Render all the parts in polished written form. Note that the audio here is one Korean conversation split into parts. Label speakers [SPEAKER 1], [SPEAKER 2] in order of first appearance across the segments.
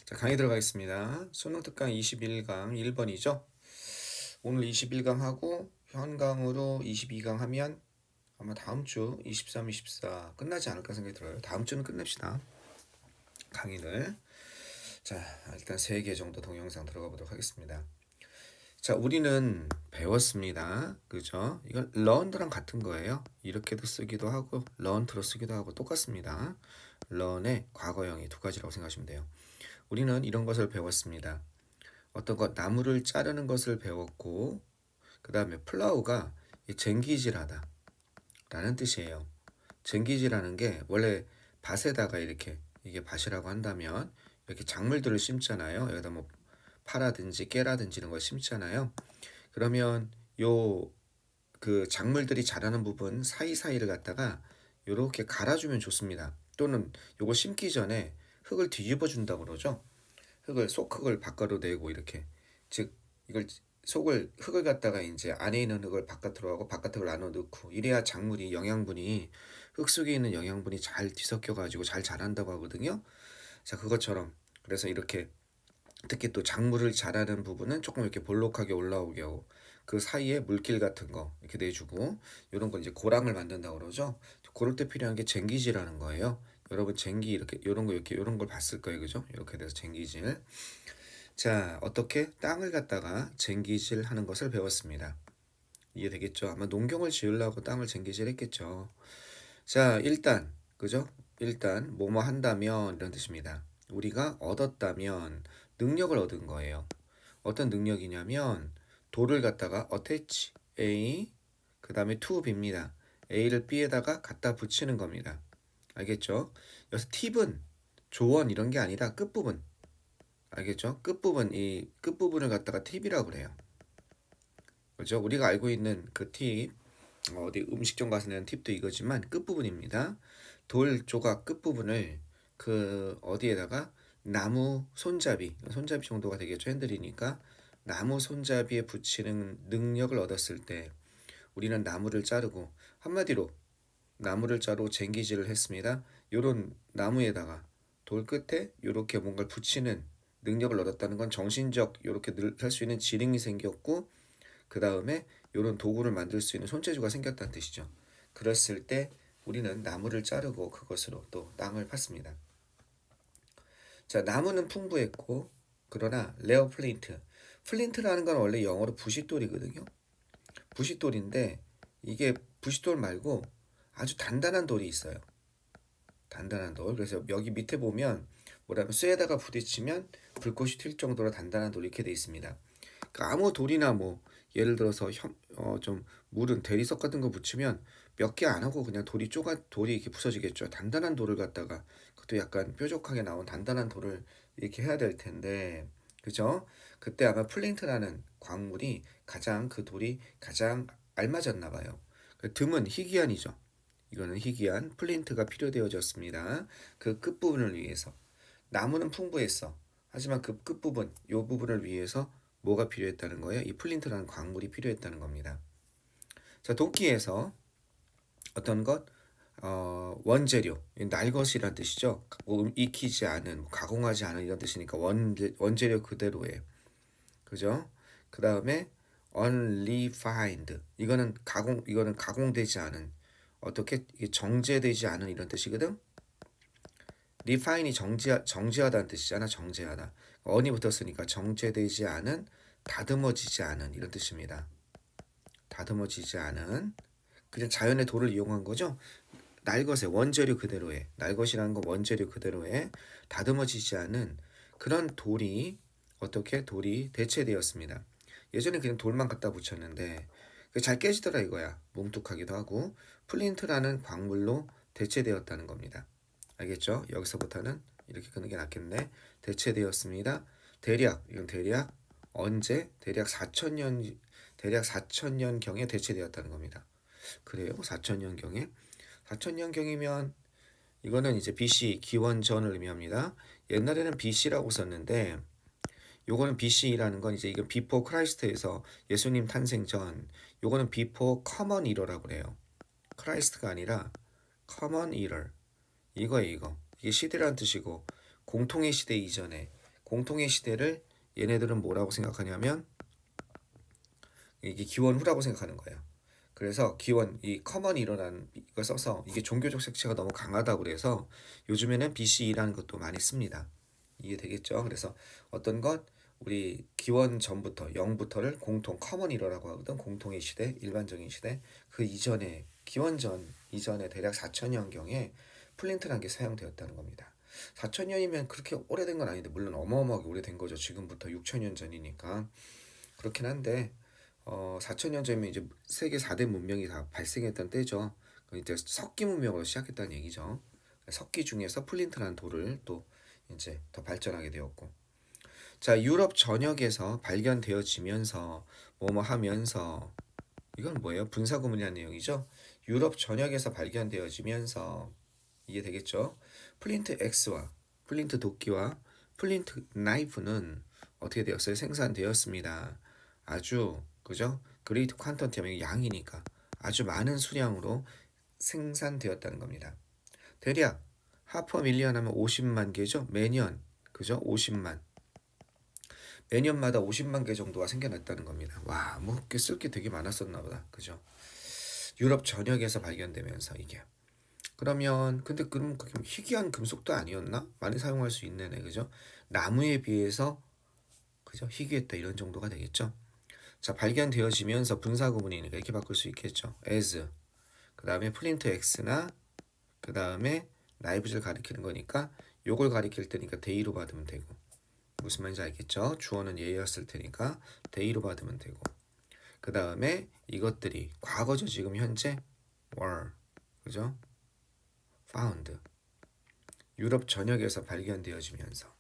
[SPEAKER 1] 자, 강의 들어가겠습니다. 수능 특강 21강 1번이죠. 오늘 21강 하고 현강으로 22강 하면 아마 다음 주 23, 24 끝나지 않을까 생각이 들어요. 다음 주는 끝냅시다. 강의를. 자, 일단 3개 정도 동영상 들어가 보도록 하겠습니다. 자, 우리는 배웠습니다. 그죠? 이건 learned랑 같은 거예요. 이렇게도 쓰기도 하고 learned로 쓰기도 하고 똑같습니다. learn의 과거형이 두 가지라고 생각하시면 돼요. 우리는 이런 것을 배웠습니다. 어떤 것 나무를 자르는 것을 배웠고 그 다음에 플라우가 쟁기질하다 라는 뜻이에요. 쟁기질하는 게 원래 밭에다가 이렇게 이게 밭이라고 한다면 이렇게 작물들을 심잖아요. 여기다 뭐 파라든지 깨라든지 이런 걸 심잖아요. 그러면 요 그 작물들이 자라는 부분 사이사이를 갖다가 요렇게 갈아주면 좋습니다. 또는 요걸 심기 전에 흙을 뒤집어 준다고 그러죠. 흙을 바깥으로 내고 이렇게 즉 이걸 흙을 갖다가 이제 안에 있는 흙을 바깥으로 하고 바깥 흙을 안으로 넣고 이래야 작물이 영양분이 흙 속에 있는 영양분이 잘 뒤섞여 가지고 잘 자란다고 하거든요. 자, 그것처럼 그래서 이렇게 특히 또 작물을 자라는 부분은 조금 이렇게 볼록하게 올라오게 하고 그 사이에 물길 같은 거 이렇게 내주고 이런 걸 이제 고랑을 만든다고 그러죠. 그럴 때 필요한 게 쟁기질하는 거예요. 여러분 쟁기 이렇게 이런 거 이렇게 이런 걸 봤을 거예요, 그죠? 이렇게 돼서 쟁기질. 자, 어떻게 땅을 갖다가 쟁기질 하는 것을 배웠습니다. 이해되겠죠? 아마 농경을 지으려고 땅을 쟁기질 했겠죠. 자, 일단 그죠? 일단 뭐뭐 한다면 이런 뜻입니다. 우리가 얻었다면 능력을 얻은 거예요. 어떤 능력이냐면 돌을 갖다가 attach A 그 다음에 to B입니다. A를 B에다가 갖다 붙이는 겁니다. 알겠죠? 여기서 팁은 조언 이런 게 아니라 끝부분. 알겠죠? 이 끝부분을 갖다가 팁이라고 그래요. 그죠? 우리가 알고 있는 그 팁, 어디 음식점 가서 내는 팁도 이거지만 끝부분입니다. 돌 조각 끝부분을 그 어디에다가 나무 손잡이 정도가 되겠죠. 핸들이니까 나무 손잡이에 붙이는 능력을 얻었을 때 우리는 나무를 자르고 한마디로 나무를 자르고 쟁기질을 했습니다. 요런 나무에다가 돌 끝에 요렇게 뭔가를 붙이는 능력을 얻었다는 건 정신적 요렇게 할 수 있는 지능이 생겼고 그 다음에 요런 도구를 만들 수 있는 손재주가 생겼다는 뜻이죠. 그랬을 때 우리는 나무를 자르고 그것으로 또 땅을 팠습니다. 자, 나무는 풍부했고 그러나 레어 플린트라는 건 원래 영어로 부싯돌이거든요. 부싯돌인데 이게 부싯돌 말고 아주 단단한 돌이 있어요. 단단한 돌. 그래서 여기 밑에 보면 뭐라면 쇠에다가 부딪히면 불꽃이 튈 정도로 단단한 돌이 이렇게 돼 있습니다. 그러니까 아무 돌이나 뭐 예를 들어서 좀 물은 대리석 같은 거 붙이면 몇 개 안 하고 그냥 돌이 이렇게 부서지겠죠. 단단한 돌을 갖다가 그것도 약간 뾰족하게 나온 단단한 돌을 이렇게 해야 될 텐데 그죠? 그때 아마 플린트라는 광물이 그 돌이 가장 알맞았나 봐요. 듬은 희귀한이죠. 이거는 희귀한 플린트가 필요되어졌습니다. 그 끝부분을 위해서. 나무는 풍부했어. 하지만 그 끝부분, 요 부분을 위해서 뭐가 필요했다는 거예요? 이 플린트라는 광물이 필요했다는 겁니다. 자, 도끼에서 어떤 것? 원재료, 날것이란 뜻이죠. 익히지 않은, 가공하지 않은 이런 뜻이니까 원재료 그대로예요. 그죠? 그 다음에 unrefined, 이거는 가공되지 않은, 어떻게 정제되지 않은 이런 뜻이거든. refine이 정제하다는 뜻이잖아. 정제하다. on이 붙었으니까 정제되지 않은, 다듬어지지 않은 이런 뜻입니다. 다듬어지지 않은 그냥 자연의 돌을 이용한 거죠. 날것의 원재료 그대로의 날것이라는 건 원재료 그대로의 다듬어지지 않은 그런 돌이 대체되었습니다. 예전에 그냥 돌만 갖다 붙였는데 잘 깨지더라 이거야. 뭉툭하기도 하고 플린트라는 광물로 대체되었다는 겁니다. 알겠죠? 여기서부터는 이렇게 끄는 게 낫겠네. 대체되었습니다. 이건 대략 언제? 대략 4천년경에 대체되었다는 겁니다. 그래요? 4천년경에? 4천년경이면 이거는 이제 BC 기원전을 의미합니다. 옛날에는 BC라고 썼는데 요거는 BC라는 건 이제 이거 Before Christ에서 예수님 탄생 전, 요거는 Before Common Era라고 그래요. 크라이스트가 아니라 Common Era. 이거예요, 이거. 이게 시대라는 뜻이고 공통의 시대 이전에 공통의 시대를 얘네들은 뭐라고 생각하냐면 이게 기원 후라고 생각하는 거예요. 그래서 기원 이 커먼이 일어난 이걸 써서 이게 종교적 색채가 너무 강하다고 그래서 요즘에는 BCE라는 것도 많이 씁니다. 이해되겠죠? 그래서 어떤 것 우리 기원 전부터 0부터를 공통 커먼 이러라고 하거든. 공통의 시대, 일반적인 시대. 그 이전에 기원 전 이전에 대략 4천년경에 플린트라는 게 사용되었다는 겁니다. 4천년이면 그렇게 오래된 건 아닌데 물론 어마어마하게 오래된 거죠. 지금부터 6천년 전이니까 그렇긴 한데 4천년 전이면 이제 세계 4대 문명이 다 발생했던 때죠. 이제 석기 문명으로 시작했다는 얘기죠. 석기 중에서 플린트라는 돌을 또 이제 더 발전하게 되었고, 자 유럽 전역에서 발견되어지면서 뭐뭐 하면서 이건 뭐예요? 분사구문이라는 내용이죠. 유럽 전역에서 발견되어지면서 이해되겠죠? 플린트 X와 플린트 도끼와 플린트 나이프는 어떻게 되었어요? 생산되었습니다. 아주 그죠? 그레이트 퀀턴티엄이 양이니까 아주 많은 수량으로 생산되었다는 겁니다. 대략 하퍼 밀리언 하면 50만 개죠. 매년 그죠? 50만 매년마다 50만 개 정도가 생겨났다는 겁니다. 와, 뭐 쓸 게 되게 많았었나 보다. 그죠? 유럽 전역에서 발견되면서 이게 그러면 근데 그럼 그게 희귀한 금속도 아니었나? 많이 사용할 수 있는 애 그죠? 나무에 비해서 그죠? 희귀했다 이런 정도가 되겠죠. 자 발견되어지면서 분사 구문이니까 이렇게 바꿀 수 있겠죠. as 그 다음에 플린트 x나 그 다음에 나이브즈를 가리키는 거니까 요걸 가리킬 테니까 데이로 받으면 되고 무슨 말인지 알겠죠? 주어는 얘였을 테니까 데이로 받으면 되고 그 다음에 이것들이 과거죠. 지금 현재 were 그죠? found 유럽 전역에서 발견되어지면서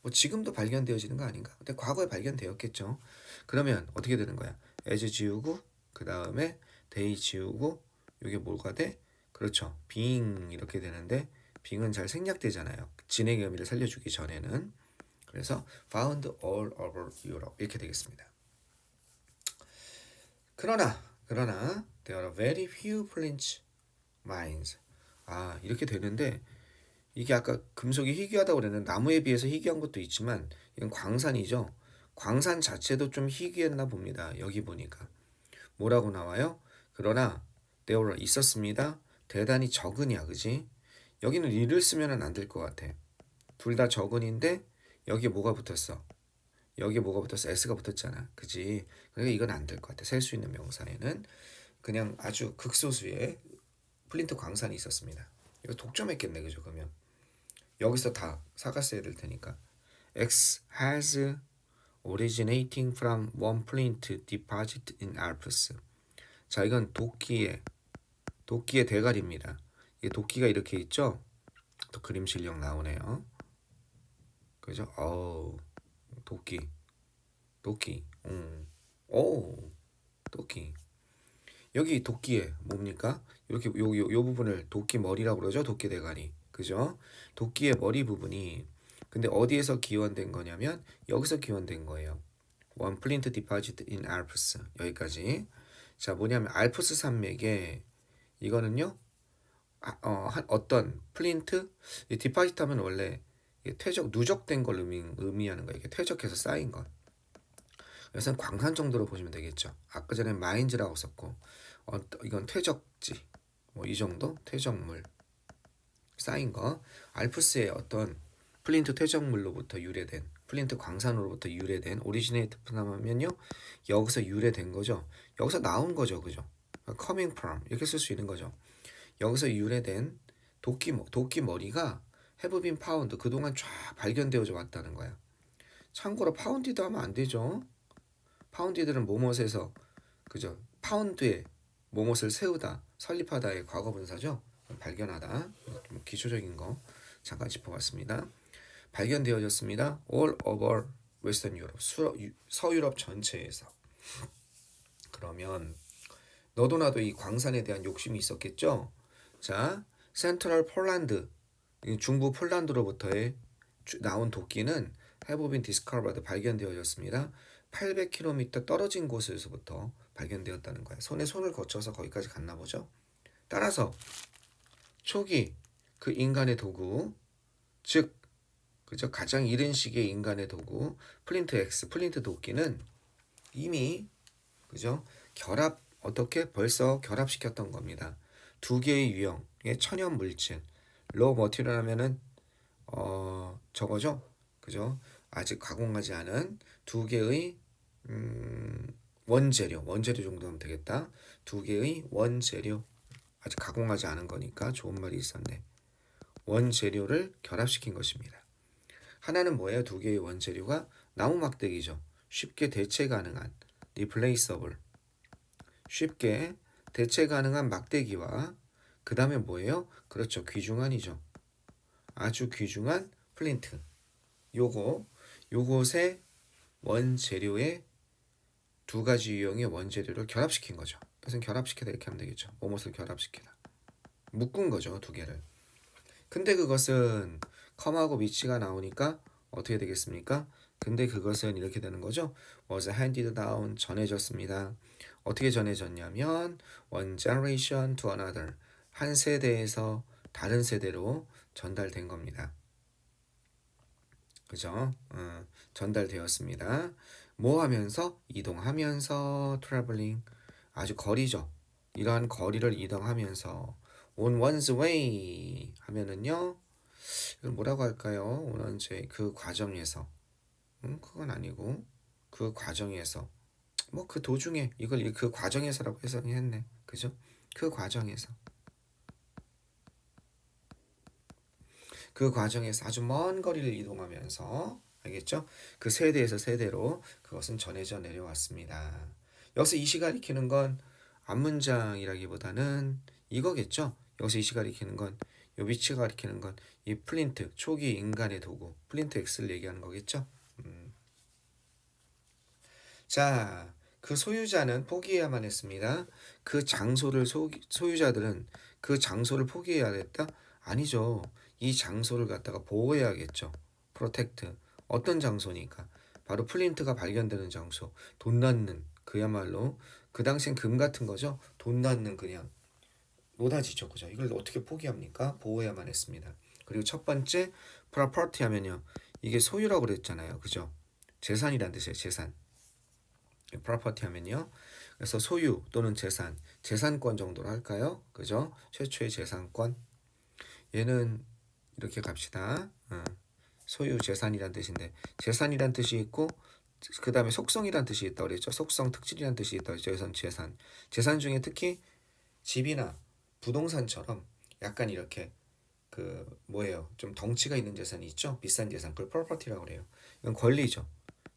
[SPEAKER 1] 뭐 지금도 발견되어지는 거 아닌가? 근데 과거에 발견되었겠죠. 그러면 어떻게 되는 거야? as 지우고 그 다음에 they 지우고 이게 뭐가 돼? 그렇죠. being 이렇게 되는데 being은 잘 생략되잖아요. 진행의 의미를 살려주기 전에는. 그래서 found all over Europe 이렇게 되겠습니다. 그러나 there are very few flint mines. 아 이렇게 되는데 이게 아까 금속이 희귀하다고 그랬는데 나무에 비해서 희귀한 것도 있지만 이건 광산이죠. 광산 자체도 좀 희귀했나 봅니다. 여기 보니까 뭐라고 나와요? 그러나 there were 있었습니다. 대단히 적으냐 그지? 여기는 이를 쓰면 안 될 것 같아. 둘 다 적은인데 여기에 뭐가 붙었어? 여기에 뭐가 붙었어? S가 붙었잖아. 그지? 그러니까 이건 안 될 것 같아. 셀 수 있는 명사에는 그냥 아주 극소수의 플린트 광산이 있었습니다. 이거 독점했겠네 그죠? 그러면 여기서 다 사갔어야 될 테니까 X has originating from one flint deposit in Alps. 자 이건 도끼의 대가리입니다. 이 도끼가 이렇게 있죠? 또 그림 실력 나오네요. 그죠? 도끼 오 도끼 여기 도끼에 뭡니까? 이렇게 요 부분을 도끼 머리라고 그러죠. 도끼 대가리 그죠? 도끼의 머리 부분이 근데 어디에서 기원된 거냐면 여기서 기원된 거예요. One flint deposit in Alps 여기까지. 자 뭐냐면 알프스 산맥에 이거는요 어떤 플린트 이 디파지트 하면 원래 누적된 걸 의미하는 거예요. 이게 퇴적해서 쌓인 것. 그래서 광산 정도로 보시면 되겠죠. 아까 전에 마인즈라고 썼고 이건 퇴적지 뭐 이 정도 퇴적물 쌓인 거 알프스의 어떤 플린트 퇴적물로부터 유래된 플린트 광산으로부터 유래된 오리지네이트 하면요 여기서 유래된 거죠. 여기서 나온 거죠. 그죠? coming from 이렇게 쓸 수 있는 거죠. 여기서 유래된 도끼 머리가 have been found 그동안 쫙 발견되어져 왔다는 거야. 참고로 파운디드 하면 안 되죠. 파운디드는 뭐뭇에서 그죠? 파운드에 뭐뭇을 세우다 설립하다의 과거 분사죠. 발견하다 기초적인 거 잠깐 짚어봤습니다. 발견되어졌습니다. All over Western Europe 서유럽 전체에서. 그러면 너도 나도 이 광산에 대한 욕심이 있었겠죠. 자, 센트럴 폴란드 중부 폴란드로부터의 나온 도끼는 have been discovered 발견되어졌습니다. 800km 떨어진 곳에서부터 발견되었다는 거야. 손을 거쳐서 거기까지 갔나 보죠. 따라서 초기 그 인간의 도구 즉 그죠? 가장 이른 시기의 인간의 도구 플린트 X, 플린트 도끼는 이미 그죠? 어떻게 벌써 결합시켰던 겁니다. 두 개의 유형의 천연 물질, 로 머티리얼 하면은 저거죠, 그죠? 아직 가공하지 않은 두 개의 원재료 정도 하면 되겠다. 두 개의 원재료, 아직 가공하지 않은 거니까 좋은 말이 있었네. 원재료를 결합시킨 것입니다. 하나는 뭐예요? 두 개의 원재료가 나무 막대기죠. 쉽게 대체 가능한 replaceable, 쉽게 대체 가능한 막대기와 그 다음에 뭐예요? 그렇죠. 귀중한이죠. 아주 귀중한 플린트. 요것의 원재료의 두 가지 유형의 원재료를 결합시킨 거죠. 그래서 결합시키다 이렇게 하면 되겠죠. 뭐뭇을 결합시키다. 묶은 거죠. 두 개를. 근데 그것은 컴하고 위치가 나오니까 어떻게 되겠습니까? 근데 그것은 이렇게 되는 거죠. was handed down, 전해졌습니다. 어떻게 전해졌냐면 one generation to another, 한 세대에서 다른 세대로 전달된 겁니다. 그죠? 전달되었습니다. 뭐 하면서? 이동하면서 traveling, 아주 거리죠. 이러한 거리를 이동하면서 on one's way 하면은요, 이걸 뭐라고 할까요? on one's way, 그 과정에서, 그건 아니고 그 과정에서, 뭐 그 도중에, 이걸 그 과정에서라고 해석했네. 그죠? 그 과정에서, 그 과정에서 아주 먼 거리를 이동하면서, 알겠죠? 그 세대에서 세대로 그것은 전해져 내려왔습니다. 여기서 이시 가리키는 건 앞문장이라기보다는 이거겠죠? 여기서 이시 가리키는 건, 요 위치가 가리키는 건 이 플린트, 초기 인간의 도구, 플린트 X를 얘기하는 거겠죠? 자, 그 소유자는 포기해야만 했습니다. 그 장소를 소유자들은 그 장소를 포기해야 됐다? 아니죠. 이 장소를 갖다가 보호해야겠죠. 프로텍트. 어떤 장소니까? 바로 플린트가 발견되는 장소. 돈 낳는, 그야말로 그 당시엔 금 같은 거죠. 돈 낳는 그냥 노다지죠. 그죠? 이걸 어떻게 포기합니까? 보호해야만 했습니다. 그리고 첫 번째 property 하면요, 이게 소유라고 그랬잖아요. 그죠? 재산이란 뜻이에요. 재산. property 하면요, 그래서 소유 또는 재산, 재산권 정도로 할까요? 그죠? 최초의 재산권. 얘는 이렇게 갑시다. 소유 재산이란 뜻인데, 재산이란 뜻이 있고 그 다음에 속성이란 뜻이 있다고 그랬죠. 속성, 특질이란 뜻이 있다고 그랬죠. 재산. 재산 중에 특히 집이나 부동산처럼 약간 이렇게 그 뭐예요? 좀 덩치가 있는 재산이 있죠. 비싼 재산, 그걸 property라고 그래요. 이건 권리죠.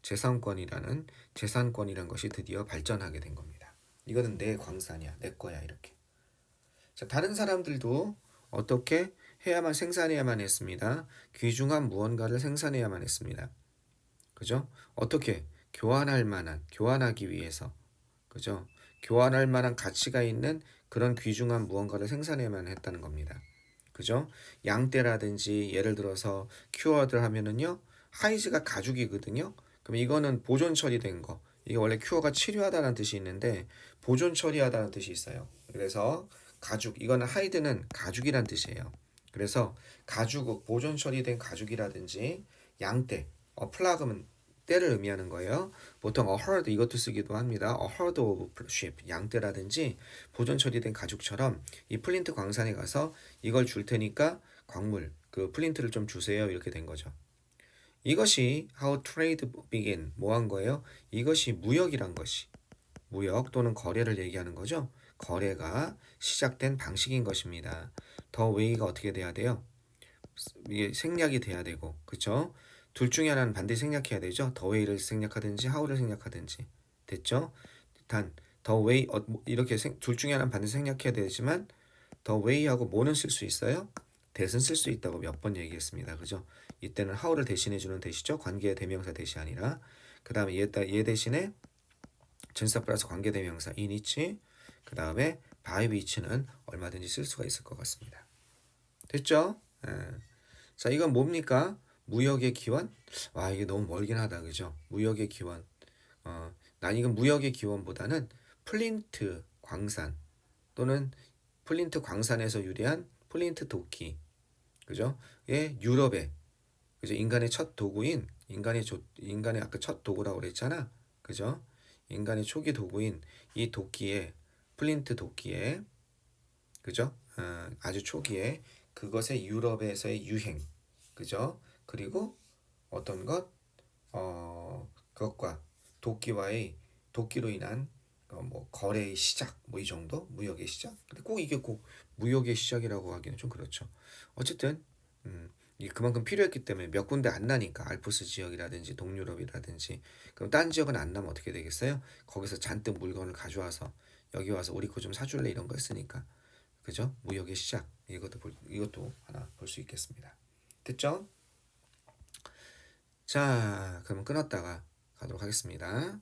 [SPEAKER 1] 재산권이란 것이 드디어 발전하게 된 겁니다. 이거는 내 광산이야, 내 거야, 이렇게. 자, 다른 사람들도 어떻게 생산해야만 했습니다. 귀중한 무언가를 생산해야만 했습니다. 그죠? 어떻게? 교환하기 위해서. 그죠? 교환할 만한 가치가 있는 그런 귀중한 무언가를 생산해야만 했다는 겁니다. 그죠? 양떼라든지 예를 들어서 큐어들 하면은요, 하이즈가 가죽이거든요. 그럼 이거는 보존 처리된 거. 이게 원래 큐어가 치료하다는 뜻이 있는데 보존 처리하다는 뜻이 있어요. 그래서 이거는 하이드는 가죽이란 뜻이에요. 그래서 보존 처리된 가죽이라든지 양떼, 플라그는 떼를 의미하는 거예요. 보통 a herd 이것도 쓰기도 합니다. a herd of sheep, 양떼라든지 보존 처리된 가죽처럼 이 플린트 광산에 가서 이걸 줄 테니까 광물, 그 플린트를 좀 주세요. 이렇게 된 거죠. 이것이 how trade begin, 뭐 한 거예요? 이것이 무역이란 것이, 무역 또는 거래를 얘기하는 거죠. 거래가 시작된 방식인 것입니다. 더 웨이가 어떻게 돼야 돼요? 이게 생략이 돼야 되고, 그쵸? 둘 중에 하나는 반드시 생략해야 되죠. 더 웨이를 생략하든지 how를 생략하든지. 됐죠? 단 더 웨이 이렇게 둘 중에 하나는 반드시 생략해야 되지만 더 웨이하고 뭐는 쓸 수 있어요? that은 쓸 수 있다고 몇 번 얘기했습니다. 그죠? 이때는 how를 대신해주는 대시죠. 관계 대명사 대시 아니라. 그 다음에 얘 대신에 전치사 플러스 관계 대명사 in which, 그 다음에 by which는 얼마든지 쓸 수가 있을 것 같습니다. 됐죠? 자, 이건 뭡니까? 무역의 기원? 와, 이게 너무 멀긴 하다. 그죠? 무역의 기원. 난 이건 무역의 기원보다는 플린트 광산 또는 플린트 광산에서 유래한 플린트 도끼. 그죠? 예, 유럽에 그죠? 인간의 아까 첫 도구라고 그랬잖아. 그죠? 인간의 초기 도구인 이 도끼에, 플린트 도끼에, 그죠? 아주 초기에 그것의 유럽에서의 유행, 그죠? 그리고 어떤 것, 그것과 도끼로 인한 뭐 거래의 시작, 뭐 이 정도, 무역의 시작. 근데 꼭 이게 꼭 무역의 시작이라고 하기는 좀 그렇죠. 어쨌든 이게 그만큼 필요했기 때문에 몇 군데 안 나니까 알프스 지역이라든지 동유럽이라든지. 그럼 딴 지역은 안 나면 어떻게 되겠어요? 거기서 잔뜩 물건을 가져와서 여기 와서 우리 거 좀 사줄래 이런 거 했으니까. 그죠? 무역의 시작. 이것도 하나 볼 수 있겠습니다. 됐죠? 자, 그러면 끊었다가 가도록 하겠습니다.